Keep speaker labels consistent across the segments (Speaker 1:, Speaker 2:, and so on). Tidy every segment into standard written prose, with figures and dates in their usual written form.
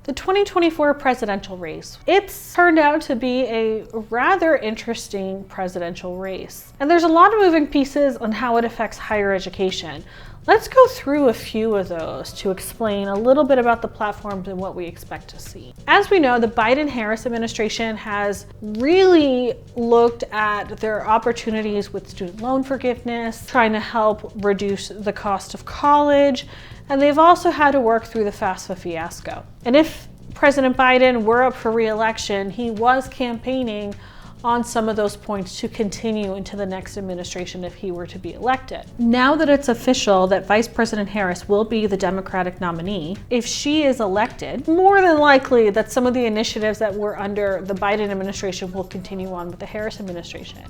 Speaker 1: The 2024 presidential race. It's turned out to be a rather interesting presidential race. And there's a lot of moving pieces on how it affects higher education. Let's go through a few of those to explain a little bit about the platforms and what we expect to see. As we know, the Biden-Harris administration has really looked at their opportunities with student loan forgiveness, trying to help reduce the cost of college, and they've also had to work through the FAFSA fiasco. And if President Biden were up for re-election, he was campaigning on some of those points to continue into the next administration if he were to be elected. Now that it's official that Vice President Harris will be the Democratic nominee, if she is elected, more than likely that some of the initiatives that were under the Biden administration will continue on with the Harris administration.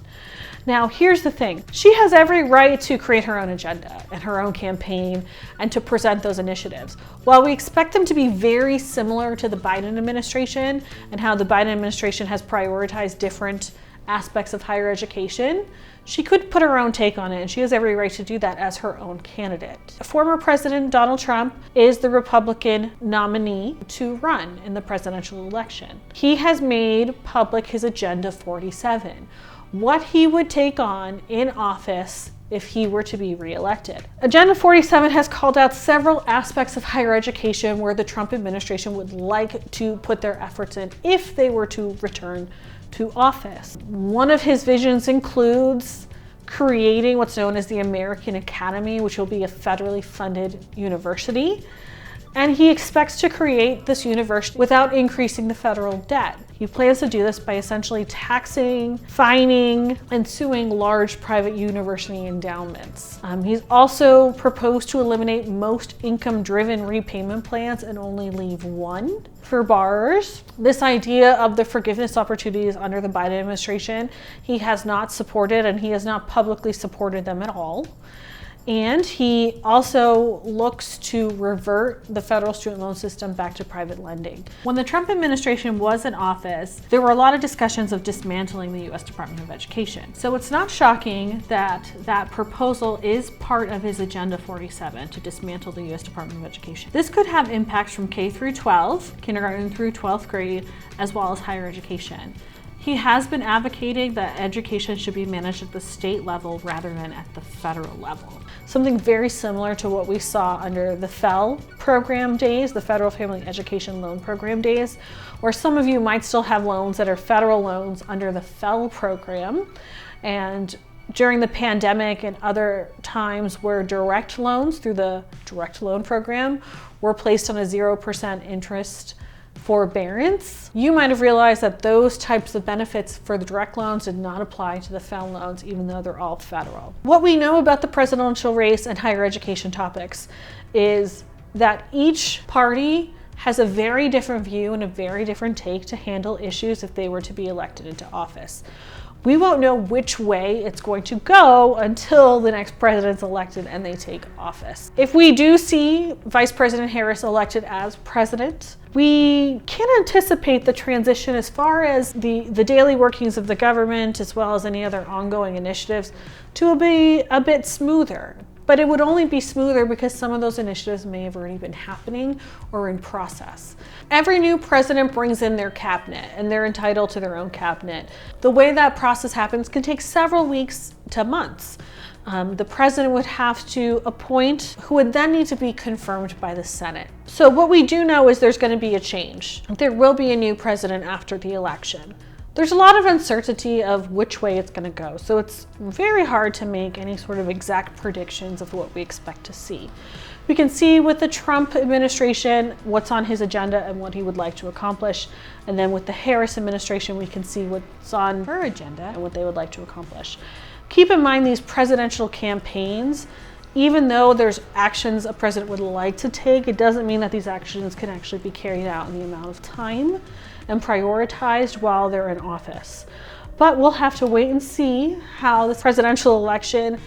Speaker 1: Now, here's the thing. She has every right to create her own agenda and her own campaign and to present those initiatives. While we expect them to be very similar to the Biden administration and how the Biden administration has prioritized different aspects of higher education, she could put her own take on it, and she has every right to do that as her own candidate. Former President Donald Trump is the Republican nominee to run in the presidential election. He has made public his Agenda 47. What he would take on in office if he were to be reelected. Agenda 47 has called out several aspects of higher education where the Trump administration would like to put their efforts in if they were to return to office. One of his visions includes creating what's known as the American Academy, which will be a federally funded university. And he expects to create this university without increasing the federal debt. He plans to do this by essentially taxing, fining, and suing large private university endowments. He's also proposed to eliminate most income-driven repayment plans and only leave one for borrowers. This idea of the forgiveness opportunities under the Biden administration, he has not supported, and he has not publicly supported them at all. And he also looks to revert the federal student loan system back to private lending. When the Trump administration was in office, there were a lot of discussions of dismantling the U.S. Department of Education. So it's not shocking that that proposal is part of his Agenda 47 to dismantle the U.S. Department of Education. This could have impacts from K through 12, kindergarten through 12th grade, as well as higher education. He has been advocating that education should be managed at the state level rather than at the federal level. Something very similar to what we saw under the FEL program days, the Federal Family Education Loan Program days, where some of you might still have loans that are federal loans under the FEL program. And during the pandemic and other times where direct loans through the direct loan program were placed on a 0% interest forbearance, you might have realized that those types of benefits for the direct loans did not apply to the FEL loans, even though they're all federal. What we know about the presidential race and higher education topics is that each party has a very different view and a very different take to handle issues if they were to be elected into office. We won't know which way it's going to go until the next president's elected and they take office. If we do see Vice President Harris elected as president, we can anticipate the transition as far as the daily workings of the government, as well as any other ongoing initiatives, to be a bit smoother. But it would only be smoother because some of those initiatives may have already been happening or in process. Every new president brings in their cabinet, and they're entitled to their own cabinet. The way that process happens can take several weeks to months. The president would have to appoint who would then need to be confirmed by the Senate. So what we do know is there's going to be a change. There will be a new president after the election. There's a lot of uncertainty of which way it's going to go, so it's very hard to make any sort of exact predictions of what we expect to see. We can see with the Trump administration what's on his agenda and what he would like to accomplish, and then with the Harris administration we can see what's on her agenda and what they would like to accomplish. Keep in mind these presidential campaigns, even though there's actions a president would like to take, it doesn't mean that these actions can actually be carried out in the amount of time and prioritized while they're in office. But we'll have to wait and see how the presidential election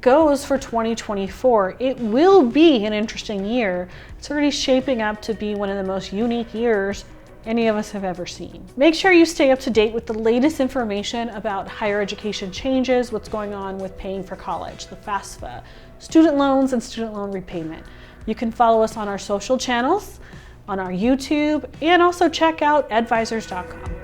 Speaker 1: goes for 2024. It will be an interesting year. It's already shaping up to be one of the most unique years any of us have ever seen. Make sure you stay up to date with the latest information about higher education changes, what's going on with paying for college, the FAFSA, student loans, and student loan repayment. You can follow us on our social channels. on our YouTube, and also check out edvisors.com.